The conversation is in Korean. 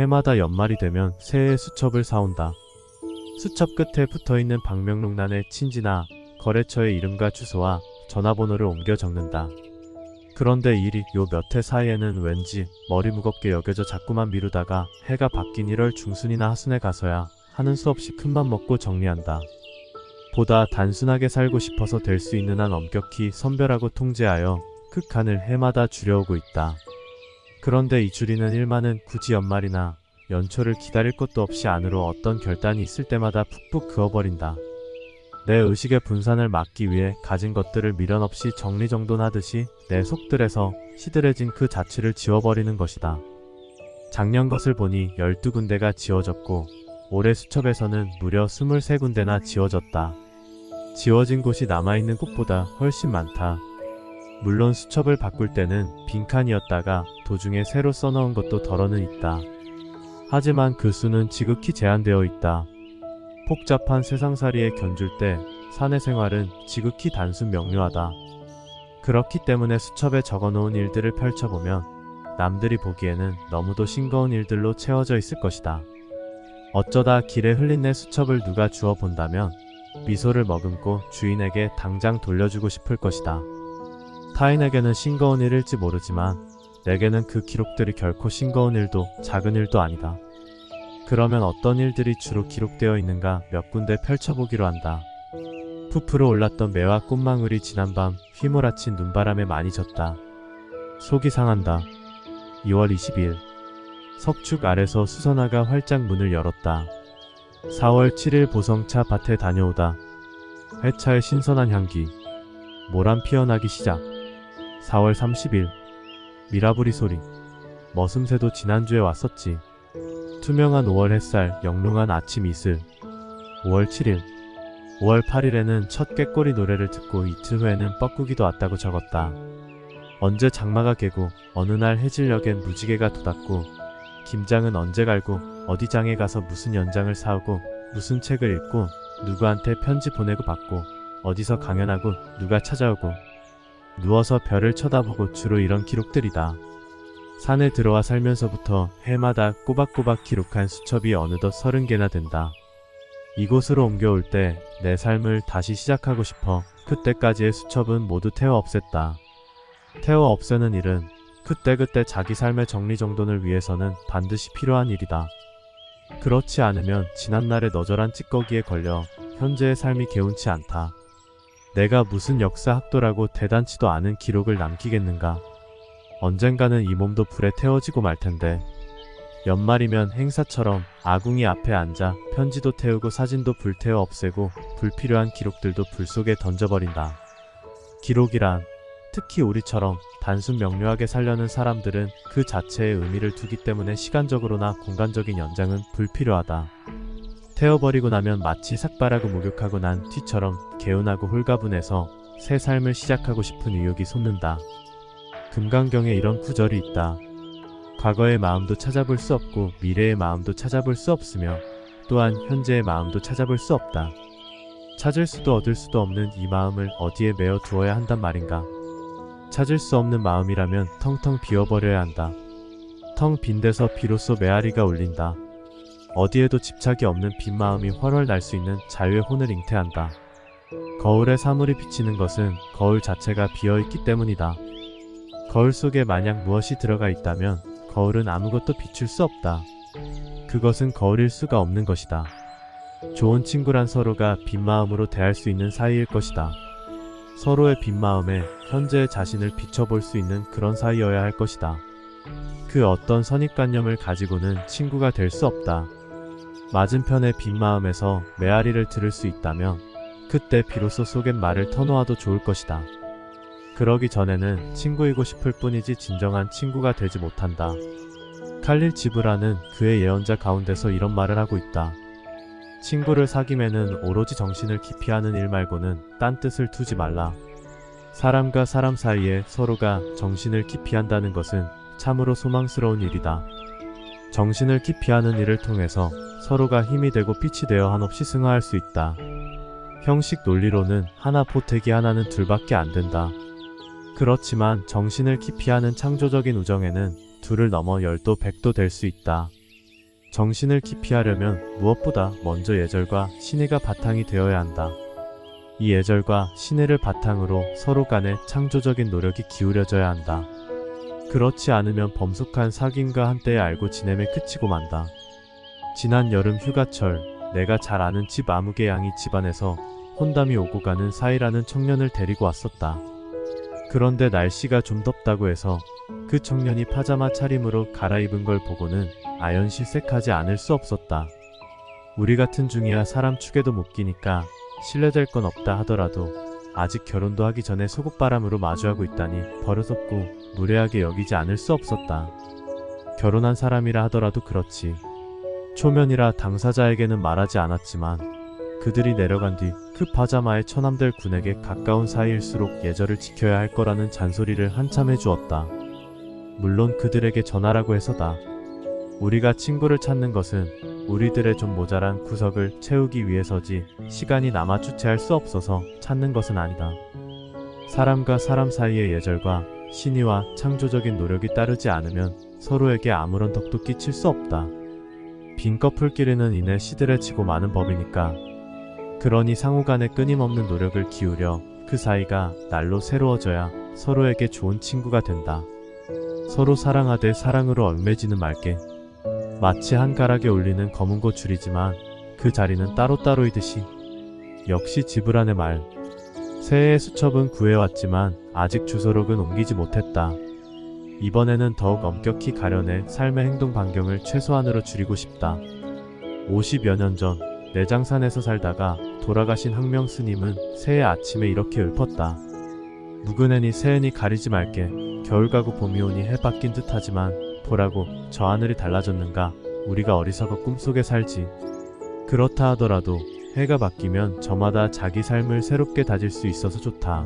해마다 연말이 되면 새해 수첩을 사온다. 수첩 끝에 붙어있는 방명록란에 친지나 거래처의 이름과 주소와 전화번호를 옮겨 적는다. 그런데 일이 요 몇 해 사이에는 왠지 머리 무겁게 여겨져 자꾸만 미루다가 해가 바뀐 1월 중순이나 하순에 가서야 하는 수 없이 큰맘 먹고 정리한다. 보다 단순하게 살고 싶어서 될 수 있는 한 엄격히 선별하고 통제하여 극한을 해마다 줄여오고 있다. 그런데 이 줄이는 일만은 굳이 연말이나 연초를 기다릴 것도 없이 안으로 어떤 결단이 있을 때마다 푹푹 그어버린다. 내 의식의 분산을 막기 위해 가진 것들을 미련 없이 정리정돈하듯이 내 속들에서 시들해진 그 자취를 지워버리는 것이다. 작년 것을 보니 12군데가 지워졌고 올해 수첩에서는 무려 23군데나 지워졌다. 지워진 곳이 남아있는 곳보다 훨씬 많다. 물론 수첩을 바꿀 때는 빈칸이었다가 도중에 새로 써넣은 것도 덜어는 있다. 하지만 그 수는 지극히 제한되어 있다. 복잡한 세상살이에 견줄 때 사내 생활은 지극히 단순 명료하다. 그렇기 때문에 수첩에 적어놓은 일들을 펼쳐보면 남들이 보기에는 너무도 싱거운 일들로 채워져 있을 것이다. 어쩌다 길에 흘린 내 수첩을 누가 주워 본다면 미소를 머금고 주인에게 당장 돌려주고 싶을 것이다. 타인에게는 싱거운 일일지 모르지만 내게는 그 기록들이 결코 싱거운 일도 작은 일도 아니다. 그러면 어떤 일들이 주로 기록되어 있는가 몇 군데 펼쳐보기로 한다. 부풀어 올랐던 매화 꽃망울이 지난밤 휘몰아친 눈바람에 많이 졌다. 속이 상한다. 2월 22일 석축 아래서 수선화가 활짝 문을 열었다. 4월 7일 보성차 밭에 다녀오다. 회차의 신선한 향기 모란 피어나기 시작. 4월 30일 미라부리 소리 머슴새도 지난주에 왔었지. 투명한 5월 햇살 영롱한 아침 이슬. 5월 7일 5월 8일에는 첫 꾀꼬리 노래를 듣고 이틀 후에는 뻐꾸기도 왔다고 적었다. 언제 장마가 개고 어느 날 해질녘엔 무지개가 돋았고 김장은 언제 갈고 어디 장에 가서 무슨 연장을 사오고 무슨 책을 읽고 누구한테 편지 보내고 받고 어디서 강연하고 누가 찾아오고 누워서 별을 쳐다보고 주로 이런 기록들이다. 산에 들어와 살면서부터 해마다 꼬박꼬박 기록한 수첩이 어느덧 30개나 된다. 이곳으로 옮겨올 때 내 삶을 다시 시작하고 싶어 그때까지의 수첩은 모두 태워 없앴다. 태워 없애는 일은 그때그때 자기 삶의 정리정돈을 위해서는 반드시 필요한 일이다. 그렇지 않으면 지난날의 너절한 찌꺼기에 걸려 현재의 삶이 개운치 않다. 내가 무슨 역사 학도라고 대단치도 않은 기록을 남기겠는가. 언젠가는 이 몸도 불에 태워지고 말 텐데. 연말이면 행사처럼 아궁이 앞에 앉아 편지도 태우고 사진도 불태워 없애고 불필요한 기록들도 불 속에 던져버린다. 기록이란 특히 우리처럼 단순 명료하게 살려는 사람들은 그 자체에 의미를 두기 때문에 시간적으로나 공간적인 연장은 불필요하다. 태워버리고 나면 마치 삭발하고 목욕하고 난 뒤처럼 개운하고 홀가분해서 새 삶을 시작하고 싶은 의욕이 솟는다. 금강경에 이런 구절이 있다. 과거의 마음도 찾아볼 수 없고 미래의 마음도 찾아볼 수 없으며 또한 현재의 마음도 찾아볼 수 없다. 찾을 수도 얻을 수도 없는 이 마음을 어디에 메어 두어야 한단 말인가. 찾을 수 없는 마음이라면 텅텅 비워버려야 한다. 텅 빈 데서 비로소 메아리가 울린다. 어디에도 집착이 없는 빈 마음이 훨훨 날 수 있는 자유의 혼을 잉태한다. 거울에 사물이 비치는 것은 거울 자체가 비어있기 때문이다. 거울 속에 만약 무엇이 들어가 있다면 거울은 아무것도 비출 수 없다. 그것은 거울일 수가 없는 것이다. 좋은 친구란 서로가 빈 마음으로 대할 수 있는 사이일 것이다. 서로의 빈 마음에 현재의 자신을 비춰볼 수 있는 그런 사이여야 할 것이다. 그 어떤 선입관념을 가지고는 친구가 될 수 없다. 맞은편의 빈 마음에서 메아리를 들을 수 있다면 그때 비로소 속엔 말을 터놓아도 좋을 것이다. 그러기 전에는 친구이고 싶을 뿐이지 진정한 친구가 되지 못한다. 칼릴 지브라는 그의 예언자 가운데서 이런 말을 하고 있다. 친구를 사귐에는 오로지 정신을 기피하는 일 말고는 딴 뜻을 두지 말라. 사람과 사람 사이에 서로가 정신을 기피한다는 것은 참으로 소망스러운 일이다. 정신을 기피하는 일을 통해서 서로가 힘이 되고 빛이 되어 한없이 승화할 수 있다. 형식 논리로는 하나 보태기 하나는 둘밖에 안 된다. 그렇지만 정신을 기피하는 창조적인 우정에는 둘을 넘어 10도 100도 될 수 있다. 정신을 깊이 하려면 무엇보다 먼저 예절과 신의가 바탕이 되어야 한다. 이 예절과 신의를 바탕으로 서로 간에 창조적인 노력이 기울여져야 한다. 그렇지 않으면 범숙한 사귐과 한때에 알고 지냄에 그치고 만다. 지난 여름 휴가철, 내가 잘 아는 집 아무개 양이 집안에서 혼담이 오고 가는 사이라는 청년을 데리고 왔었다. 그런데 날씨가 좀 덥다고 해서 그 청년이 파자마 차림으로 갈아입은 걸 보고는 아연실색하지 않을 수 없었다. 우리 같은 중이야 사람 축에도 못 끼니까 실례될 건 없다 하더라도 아직 결혼도 하기 전에 소굿바람으로 마주하고 있다니 버릇없고 무례하게 여기지 않을 수 없었다. 결혼한 사람이라 하더라도 그렇지. 초면이라 당사자에게는 말하지 않았지만 그들이 내려간 뒤 그 파자마의 처남들 군에게 가까운 사이일수록 예절을 지켜야 할 거라는 잔소리를 한참 해주었다. 물론 그들에게 전하라고 해서다. 우리가 친구를 찾는 것은 우리들의 좀 모자란 구석을 채우기 위해서지 시간이 남아 주체할 수 없어서 찾는 것은 아니다. 사람과 사람 사이의 예절과 신의와 창조적인 노력이 따르지 않으면 서로에게 아무런 덕도 끼칠 수 없다. 빈 껍을 끼리는 이내 시들해지고 마는 법이니까. 그러니 상호간에 끊임없는 노력을 기울여 그 사이가 날로 새로워져야 서로에게 좋은 친구가 된다. 서로 사랑하되 사랑으로 얽매지는 말게. 마치 한 가락에 올리는 검은고 줄이지만 그 자리는 따로따로이듯이. 역시 지브란의 말. 새해의 수첩은 구해왔지만 아직 주소록은 옮기지 못했다. 이번에는 더욱 엄격히 가려내 삶의 행동 반경을 최소한으로 줄이고 싶다. 50여 년 전 내장산에서 살다가 돌아가신 항명 스님은 새해 아침에 이렇게 읊었다. 묵은해니 새해니 가리지 말게. 겨울 가고 봄이 오니 해 바뀐 듯하지만 보라고 저 하늘이 달라졌는가. 우리가 어리석어 꿈속에 살지. 그렇다 하더라도 해가 바뀌면 저마다 자기 삶을 새롭게 다질 수 있어서 좋다.